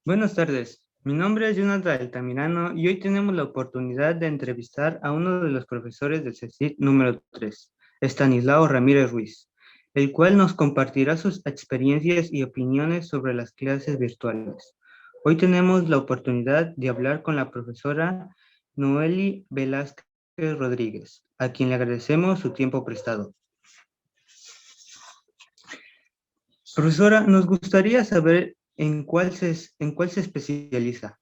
Buenas tardes, mi nombre es Jonathan Altamirano y hoy tenemos la oportunidad de entrevistar a uno de los profesores del CECIT número 3, Estanislao Ramírez Ruiz, el cual nos compartirá sus experiencias y opiniones sobre las clases virtuales. Hoy tenemos la oportunidad de hablar con la profesora Noeli Velázquez Rodríguez, a quien le agradecemos su tiempo prestado. Profesora, nos gustaría saber en cuál se especializa.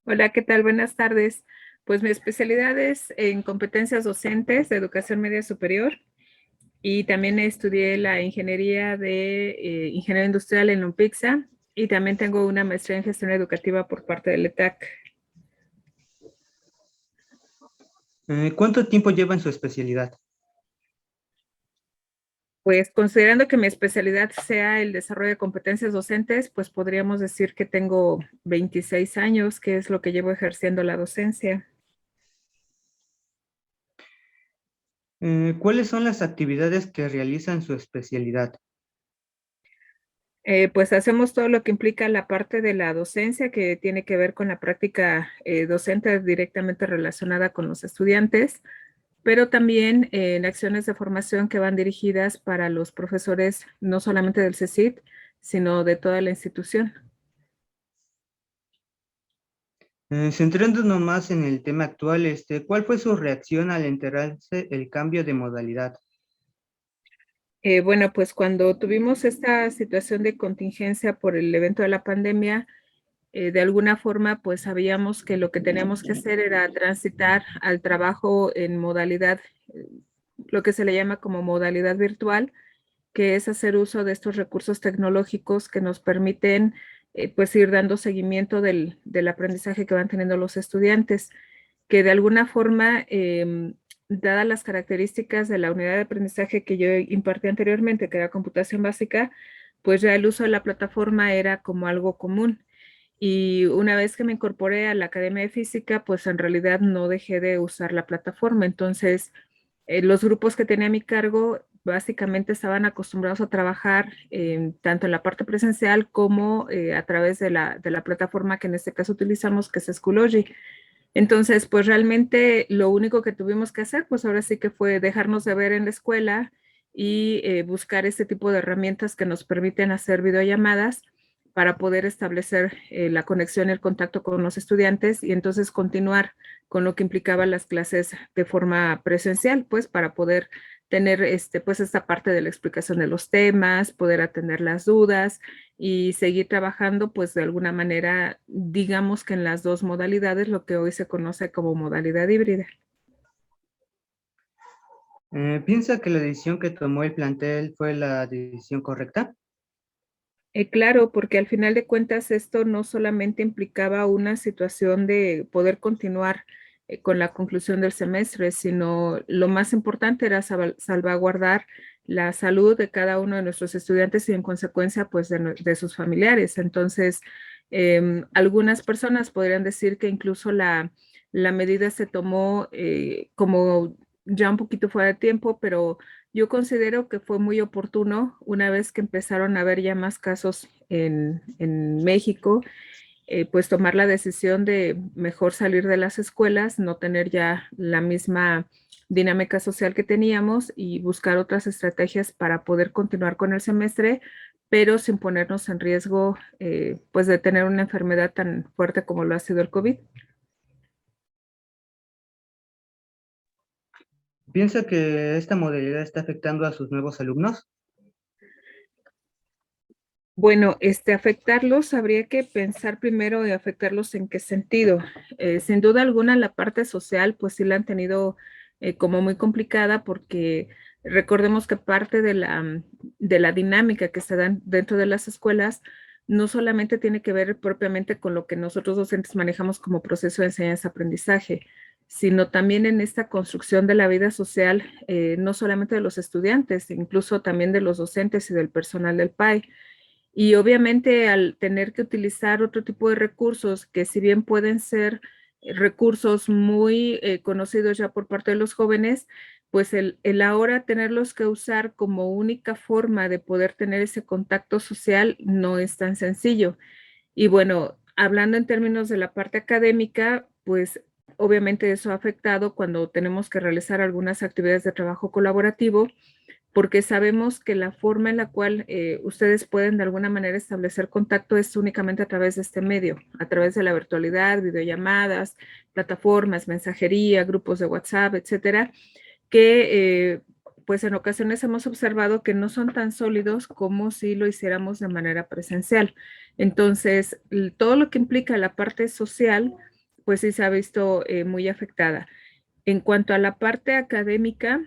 Hola, ¿qué tal? Buenas tardes. Pues mi especialidad es en competencias docentes de educación media superior y también estudié la ingeniería de ingeniería industrial en UNPIXA y también tengo una maestría en gestión educativa por parte del ETAC. ¿Cuánto tiempo lleva en su especialidad? Pues considerando que mi especialidad sea el desarrollo de competencias docentes, pues podríamos decir que tengo 26 años, que es lo que llevo ejerciendo la docencia. ¿Cuáles son las actividades que realiza en su especialidad? Pues hacemos todo lo que implica la parte de la docencia que tiene que ver con la práctica docente directamente relacionada con los estudiantes, pero también en acciones de formación que van dirigidas para los profesores no solamente del CECIT, sino de toda la institución. Centrándonos más en el tema actual, ¿cuál fue su reacción al enterarse el cambio de modalidad? Bueno, pues cuando tuvimos esta situación de contingencia por el evento de la pandemia, de alguna forma, pues sabíamos que lo que teníamos que hacer era transitar al trabajo en modalidad, lo que se le llama como modalidad virtual, que es hacer uso de estos recursos tecnológicos que nos permiten pues ir dando seguimiento del aprendizaje que van teniendo los estudiantes, que de alguna forma, dadas las características de la unidad de aprendizaje que yo impartí anteriormente, que era computación básica, pues ya el uso de la plataforma era como algo común. Y una vez que me incorporé a la Academia de Física, pues en realidad no dejé de usar la plataforma. Entonces, los grupos que tenía a mi cargo básicamente estaban acostumbrados a trabajar tanto en la parte presencial como a través de la plataforma que en este caso utilizamos, que es Schoology. Entonces, pues realmente lo único que tuvimos que hacer, pues ahora sí que fue dejarnos de ver en la escuela y buscar este tipo de herramientas que nos permiten hacer videollamadas para poder establecer la conexión y el contacto con los estudiantes y entonces continuar con lo que implicaba las clases de forma presencial, pues para poder tener pues esta parte de la explicación de los temas, poder atender las dudas y seguir trabajando pues de alguna manera, digamos que en las dos modalidades, lo que hoy se conoce como modalidad híbrida. ¿Piensa que la decisión que tomó el plantel fue la decisión correcta? Claro, porque al final de cuentas esto no solamente implicaba una situación de poder continuar con la conclusión del semestre, sino lo más importante era salvaguardar la salud de cada uno de nuestros estudiantes y en consecuencia pues de sus familiares. Entonces, algunas personas podrían decir que incluso la medida se tomó como ya un poquito fuera de tiempo, pero yo considero que fue muy oportuno una vez que empezaron a haber ya más casos en México, pues tomar la decisión de mejor salir de las escuelas, no tener ya la misma dinámica social que teníamos y buscar otras estrategias para poder continuar con el semestre, pero sin ponernos en riesgo, pues de tener una enfermedad tan fuerte como lo ha sido el COVID. ¿Piensa que esta modalidad está afectando a sus nuevos alumnos? Bueno, afectarlos, habría que pensar primero y afectarlos en qué sentido. Sin duda alguna, la parte social, pues sí la han tenido como muy complicada porque recordemos que parte de la dinámica que se dan dentro de las escuelas no solamente tiene que ver propiamente con lo que nosotros docentes manejamos como proceso de enseñanza-aprendizaje, sino también en esta construcción de la vida social, no solamente de los estudiantes, incluso también de los docentes y del personal del PAI. Y obviamente al tener que utilizar otro tipo de recursos que si bien pueden ser recursos muy conocidos ya por parte de los jóvenes, pues el ahora tenerlos que usar como única forma de poder tener ese contacto social no es tan sencillo. Y bueno, hablando en términos de la parte académica, pues obviamente eso ha afectado cuando tenemos que realizar algunas actividades de trabajo colaborativo, porque sabemos que la forma en la cual ustedes pueden de alguna manera establecer contacto es únicamente a través de este medio, a través de la virtualidad, videollamadas, plataformas, mensajería, grupos de WhatsApp, etcétera, que pues en ocasiones hemos observado que no son tan sólidos como si lo hiciéramos de manera presencial. Entonces, todo lo que implica la parte social, pues sí se ha visto muy afectada. En cuanto a la parte académica,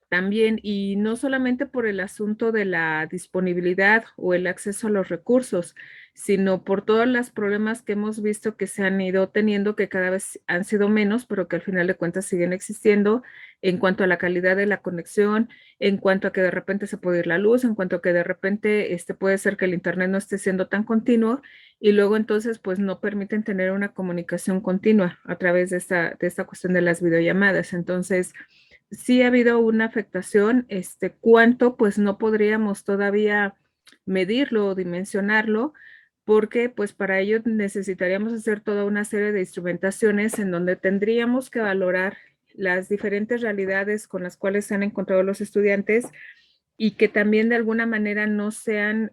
también, y no solamente por el asunto de la disponibilidad o el acceso a los recursos, sino por todos los problemas que hemos visto que se han ido teniendo, que cada vez han sido menos, pero que al final de cuentas siguen existiendo en cuanto a la calidad de la conexión, en cuanto a que de repente se puede ir la luz, en cuanto a que de repente puede ser que el internet no esté siendo tan continuo y luego entonces pues no permiten tener una comunicación continua a través de esta cuestión de las videollamadas. Entonces, sí ha habido una afectación, cuánto, pues no podríamos todavía medirlo o dimensionarlo, porque pues para ello necesitaríamos hacer toda una serie de instrumentaciones en donde tendríamos que valorar las diferentes realidades con las cuales se han encontrado los estudiantes y que también de alguna manera no sean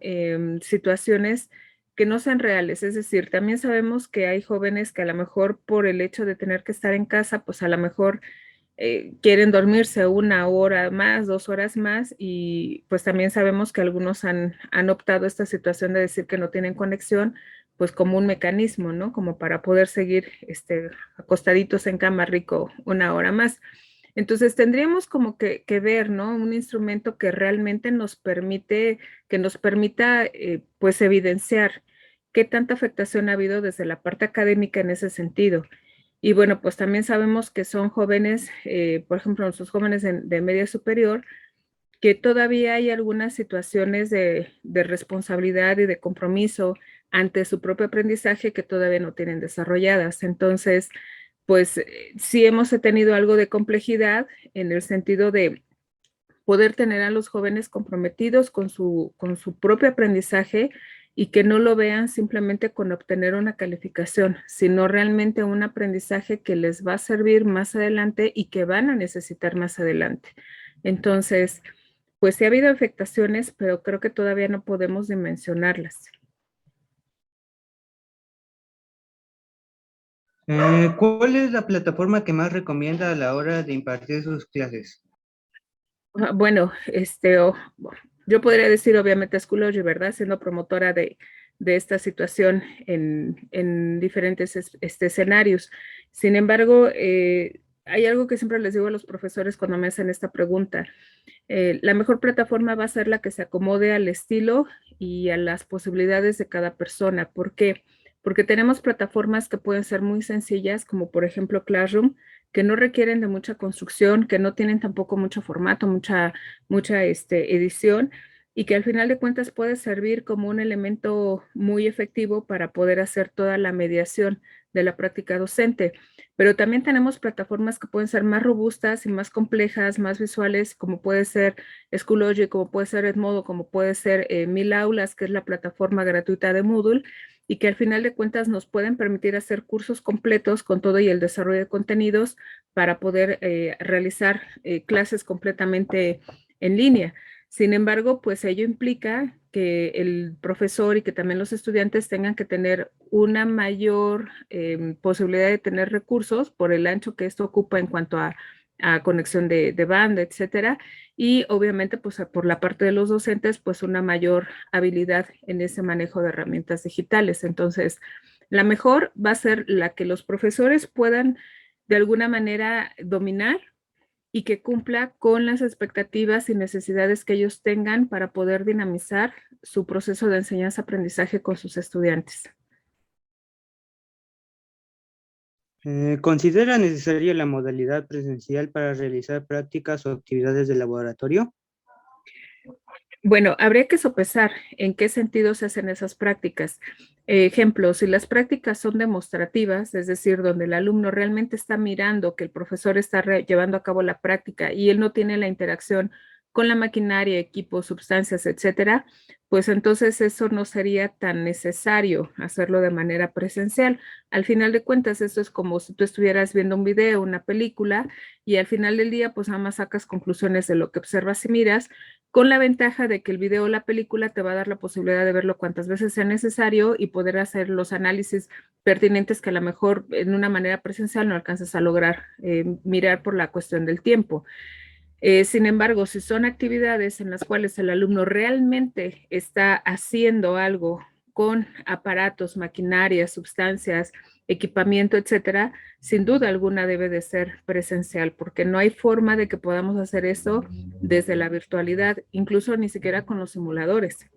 situaciones que no sean reales. Es decir, también sabemos que hay jóvenes que a lo mejor por el hecho de tener que estar en casa, pues a lo mejor quieren dormirse 1 hora más, 2 horas más, y pues también sabemos que algunos han optado esta situación de decir que no tienen conexión, pues como un mecanismo, ¿no? Como para poder seguir acostaditos en cama rico 1 hora más. Entonces tendríamos como que ver, ¿no? Un instrumento que realmente que nos permita, pues evidenciar qué tanta afectación ha habido desde la parte académica en ese sentido. Y bueno, pues también sabemos que son jóvenes, por ejemplo, nuestros jóvenes de media superior, que todavía hay algunas situaciones de responsabilidad y de compromiso ante su propio aprendizaje que todavía no tienen desarrolladas. Entonces, pues sí hemos tenido algo de complejidad en el sentido de poder tener a los jóvenes comprometidos con su propio aprendizaje y que no lo vean simplemente con obtener una calificación, sino realmente un aprendizaje que les va a servir más adelante y que van a necesitar más adelante. Entonces, pues sí ha habido afectaciones, pero creo que todavía no podemos dimensionarlas. ¿Cuál es la plataforma que más recomienda a la hora de impartir sus clases? Bueno, yo podría decir obviamente Schoology, ¿verdad? Siendo promotora de esta situación en diferentes escenarios. Sin embargo, hay algo que siempre les digo a los profesores cuando me hacen esta pregunta. La mejor plataforma va a ser la que se acomode al estilo y a las posibilidades de cada persona. ¿Por qué? Porque tenemos plataformas que pueden ser muy sencillas, como por ejemplo Classroom, que no requieren de mucha construcción, que no tienen tampoco mucho formato, mucha edición, y que al final de cuentas puede servir como un elemento muy efectivo para poder hacer toda la mediación de la práctica docente. Pero también tenemos plataformas que pueden ser más robustas y más complejas, más visuales, como puede ser Schoology, como puede ser Edmodo, como puede ser Mil Aulas, que es la plataforma gratuita de Moodle, y que al final de cuentas nos pueden permitir hacer cursos completos con todo y el desarrollo de contenidos para poder realizar clases completamente en línea. Sin embargo, pues ello implica que el profesor y que también los estudiantes tengan que tener una mayor posibilidad de tener recursos por el ancho que esto ocupa en cuanto a conexión de banda, etcétera, y obviamente pues por la parte de los docentes pues una mayor habilidad en ese manejo de herramientas digitales. Entonces, la mejor va a ser la que los profesores puedan de alguna manera dominar y que cumpla con las expectativas y necesidades que ellos tengan para poder dinamizar su proceso de enseñanza-aprendizaje con sus estudiantes. ¿Considera necesaria la modalidad presencial para realizar prácticas o actividades de laboratorio? Bueno, habría que sopesar en qué sentido se hacen esas prácticas. Ejemplo, si las prácticas son demostrativas, es decir, donde el alumno realmente está mirando que el profesor está llevando a cabo la práctica y él no tiene la interacción con la maquinaria, equipos, sustancias, etcétera, pues entonces eso no sería tan necesario hacerlo de manera presencial. Al final de cuentas, esto es como si tú estuvieras viendo un video, una película, y al final del día, pues nada más sacas conclusiones de lo que observas y miras, con la ventaja de que el video o la película te va a dar la posibilidad de verlo cuantas veces sea necesario y poder hacer los análisis pertinentes que a lo mejor en una manera presencial no alcanzas a lograr mirar por la cuestión del tiempo. Sin embargo, si son actividades en las cuales el alumno realmente está haciendo algo con aparatos, maquinarias, sustancias, equipamiento, etcétera, sin duda alguna debe de ser presencial, porque no hay forma de que podamos hacer eso desde la virtualidad, incluso ni siquiera con los simuladores.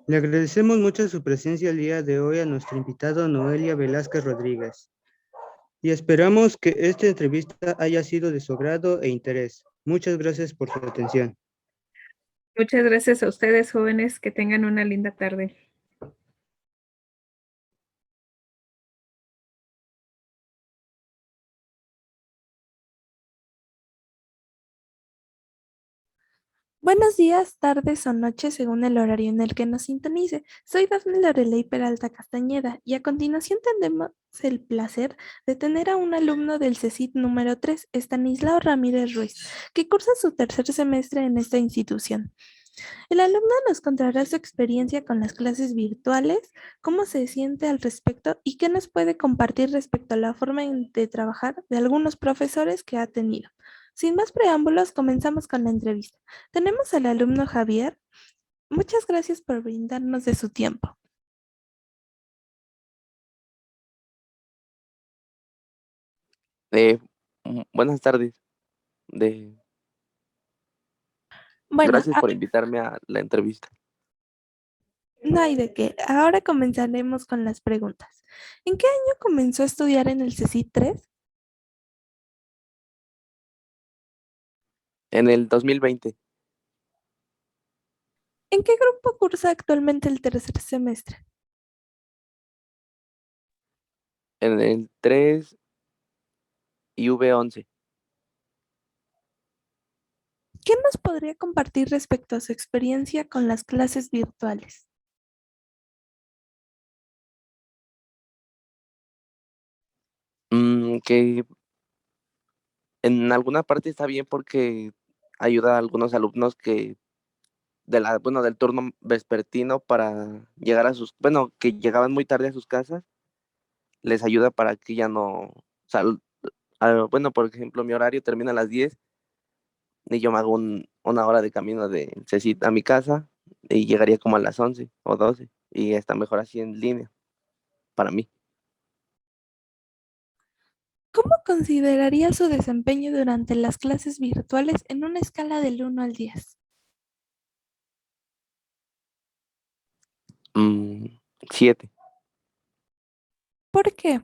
Le agradecemos mucho su presencia el día de hoy a nuestro invitado Noelia Velázquez Rodríguez y esperamos que esta entrevista haya sido de su agrado e interés. Muchas gracias por su atención. Muchas gracias a ustedes, jóvenes, que tengan una linda tarde. Buenos días, tardes o noches según el horario en el que nos sintonice. Soy Dafne Lorelei Peralta Castañeda y a continuación tendremos el placer de tener a un alumno del CECIT número 3, Estanislao Ramírez Ruiz, que cursa su tercer semestre en esta institución. El alumno nos contará su experiencia con las clases virtuales, cómo se siente al respecto y qué nos puede compartir respecto a la forma de trabajar de algunos profesores que ha tenido. Sin más preámbulos, comenzamos con la entrevista. Tenemos al alumno Javier. Muchas gracias por brindarnos de su tiempo. Eh, Buenas tardes. De, Bueno, Gracias por invitarme a la entrevista. no hay de qué. Ahora comenzaremos con las preguntas. ¿En qué año comenzó a estudiar en el CECIT 3? En el 2020, ¿En qué grupo cursa actualmente el tercer semestre? en el 3 y V11. ¿Qué nos podría compartir respecto a su experiencia con las clases virtuales? Que en alguna parte está bien porque ayuda a algunos alumnos bueno, del turno vespertino para llegar a bueno, que llegaban muy tarde a sus casas, les ayuda para que ya no, o sea, bueno, por ejemplo, mi horario termina a las 10 y yo me hago una hora de camino de CECIT a mi casa y llegaría como a las 11 o 12 y está mejor así en línea para mí. ¿Cómo consideraría su desempeño durante las clases virtuales en una escala del 1 al 10? 7, ¿Por qué?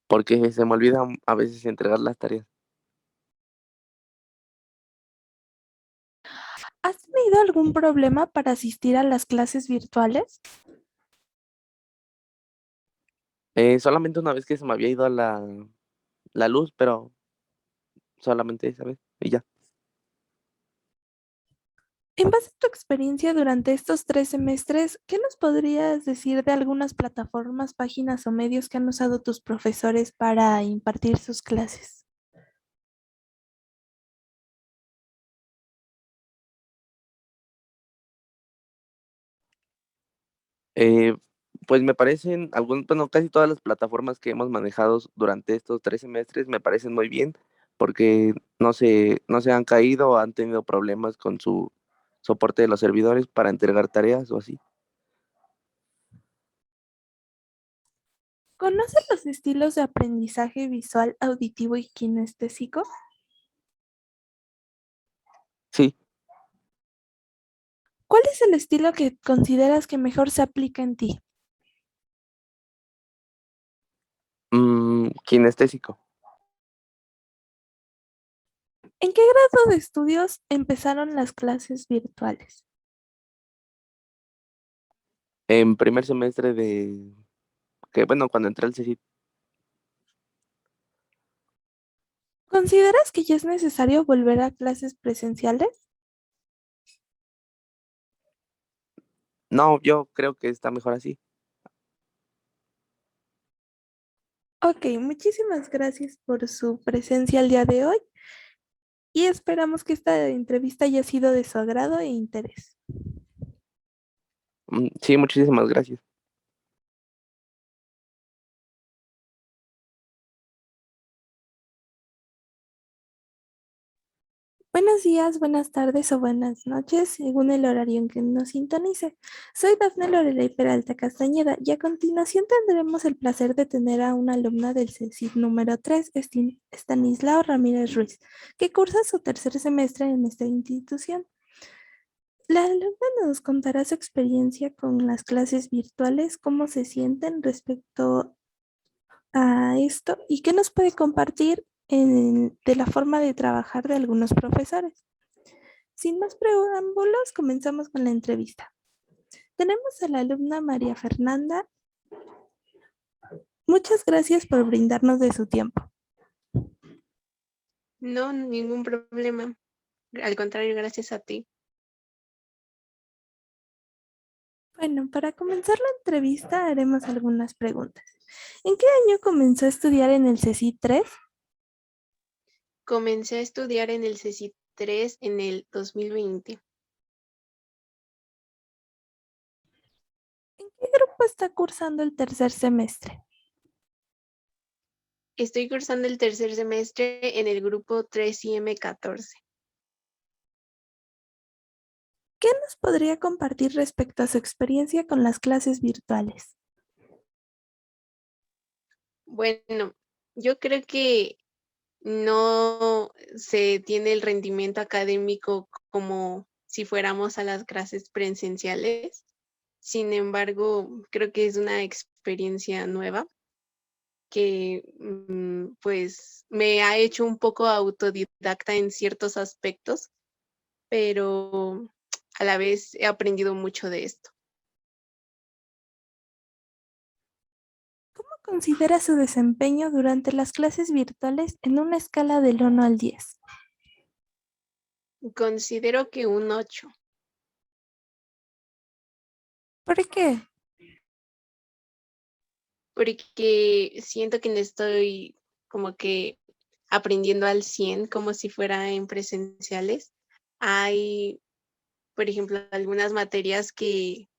porque se me olvida a veces entregar las tareas. ¿Has tenido algún problema para asistir a las clases virtuales? Solamente una vez que se me había ido a la luz, pero solamente esa vez y ya. En base a tu experiencia durante estos 3 semestres, ¿qué nos podrías decir de algunas plataformas, páginas o medios que han usado tus profesores para impartir sus clases? Eh, pues me parecen, bueno, casi todas las plataformas que hemos manejado durante estos 3 semestres me parecen muy bien porque no se han caído o han tenido problemas con su soporte de los servidores para entregar tareas o así. ¿Conoces los estilos de aprendizaje visual, auditivo y kinestésico? Sí, ¿Cuál es el estilo que consideras que mejor se aplica en ti? kinestésico. ¿En qué grado de estudios empezaron las clases virtuales? En primer semestre de que, bueno, cuando entré al CECIT. ¿Consideras que ya es necesario volver a clases presenciales? No, yo creo que está mejor así. Ok, muchísimas gracias por su presencia el día de hoy y esperamos que esta entrevista haya sido de su agrado e interés. Sí, muchísimas gracias. Buenos días, buenas tardes o buenas noches, según el horario en que nos sintonice. Soy Dafne Lorelei Peralta Castañeda y a continuación tendremos el placer de tener a una alumna del CECIT número 3, Estanislao Ramírez Ruiz, que cursa su tercer semestre en esta institución. La alumna nos contará su experiencia con las clases virtuales, cómo se sienten respecto a esto y qué nos puede compartir de la forma de trabajar de algunos profesores. Sin más preámbulos, comenzamos con la entrevista. Tenemos a la alumna María Fernanda. Muchas gracias por brindarnos de su tiempo. No, ningún problema. Al contrario, gracias a ti. Bueno, para comenzar la entrevista haremos algunas preguntas. ¿En qué año comenzó a estudiar en el CECIT 3? Comencé a estudiar en el CECIT 3 en el 2020. ¿En qué grupo está cursando el tercer semestre? Estoy cursando el tercer semestre en el grupo 3IM14. ¿Qué nos podría compartir respecto a su experiencia con las clases virtuales? Bueno, yo creo que no se tiene el rendimiento académico como si fuéramos a las clases presenciales. Sin embargo, creo que es una experiencia nueva que pues me ha hecho un poco autodidacta en ciertos aspectos, pero a la vez he aprendido mucho de esto. ¿Cómo considera su desempeño durante las clases virtuales en una escala del 1 al 10? Considero que un 8, ¿Por qué? porque siento que no estoy como que aprendiendo al 100 como si fuera en presenciales. Hay, por ejemplo, algunas materias que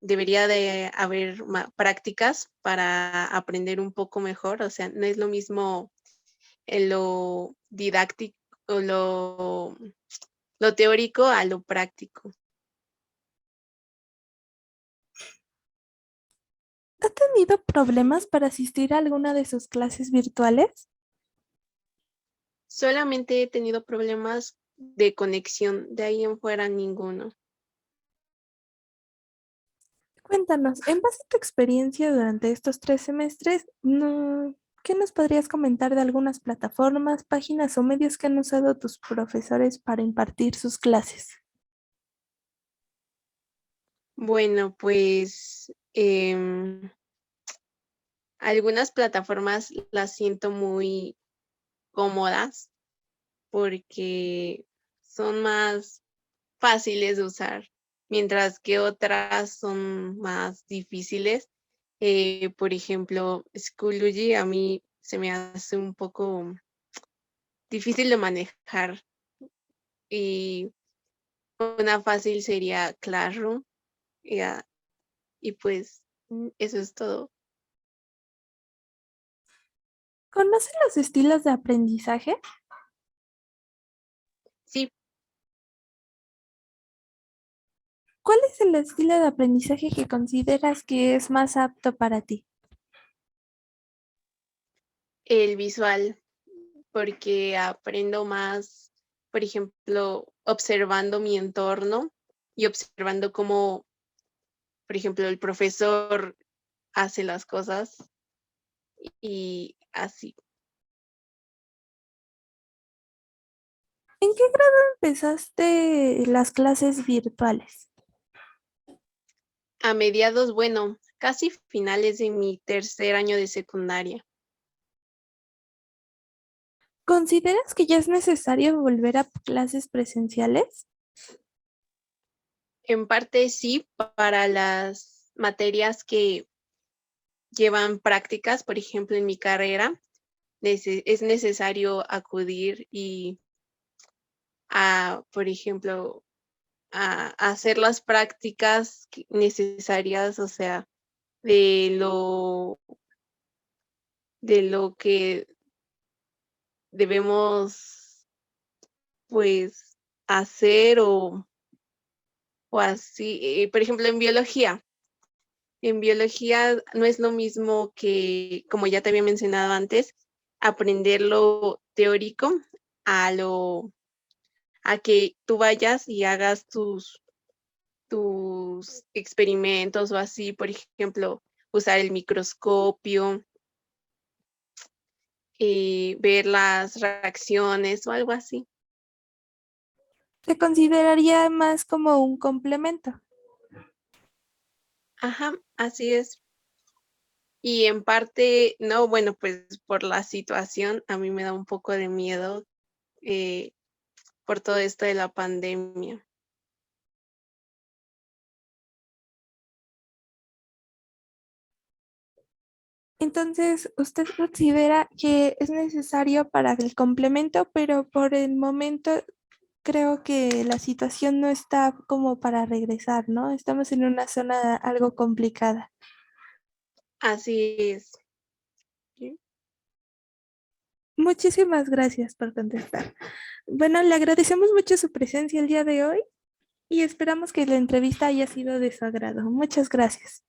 debería de haber prácticas para aprender un poco mejor. O sea, no es lo mismo lo didáctico o lo teórico a lo práctico. ¿Ha tenido problemas para asistir a alguna de sus clases virtuales? Solamente he tenido problemas de conexión, de ahí en fuera ninguno. Cuéntanos, en base a tu experiencia durante estos 3 semestres, ¿qué nos podrías comentar de algunas plataformas, páginas o medios que han usado tus profesores para impartir sus clases? Bueno, pues algunas plataformas las siento muy cómodas porque son más fáciles de usar, mientras que otras son más difíciles. Por ejemplo, Schoology a mí se me hace un poco difícil de manejar y una fácil sería Classroom y pues eso es todo. ¿Conoce los estilos de aprendizaje? Sí, ¿Cuál es el estilo de aprendizaje que consideras que es más apto para ti? el visual, porque aprendo más, por ejemplo, observando mi entorno y observando cómo, por ejemplo, el profesor hace las cosas y así. ¿En qué grado empezaste las clases virtuales? a mediados, bueno, casi finales de mi tercer año de secundaria. ¿Consideras que ya es necesario volver a clases presenciales? En parte sí, para las materias que llevan prácticas, por ejemplo, en mi carrera, es necesario acudir y por ejemplo, a hacer las prácticas necesarias, o sea, de lo que debemos, pues, hacer o así. Por ejemplo, en biología. En biología no es lo mismo que, como ya te había mencionado antes, aprender lo teórico a a que tú vayas y hagas tus experimentos o así, por ejemplo, usar el microscopio, ver las reacciones o algo así. ¿Se consideraría más como un complemento? Ajá, así es. Y en parte, no, bueno, pues por la situación, a mí me da un poco de miedo eh, por todo esto de la pandemia. Entonces, ¿usted considera que es necesario para el complemento, pero por el momento creo que la situación no está como para regresar, ¿no? Estamos en una zona algo complicada. Así es. ¿Sí? Muchísimas gracias por contestar. Bueno, le agradecemos mucho su presencia el día de hoy y esperamos que la entrevista haya sido de su agrado. Muchas gracias.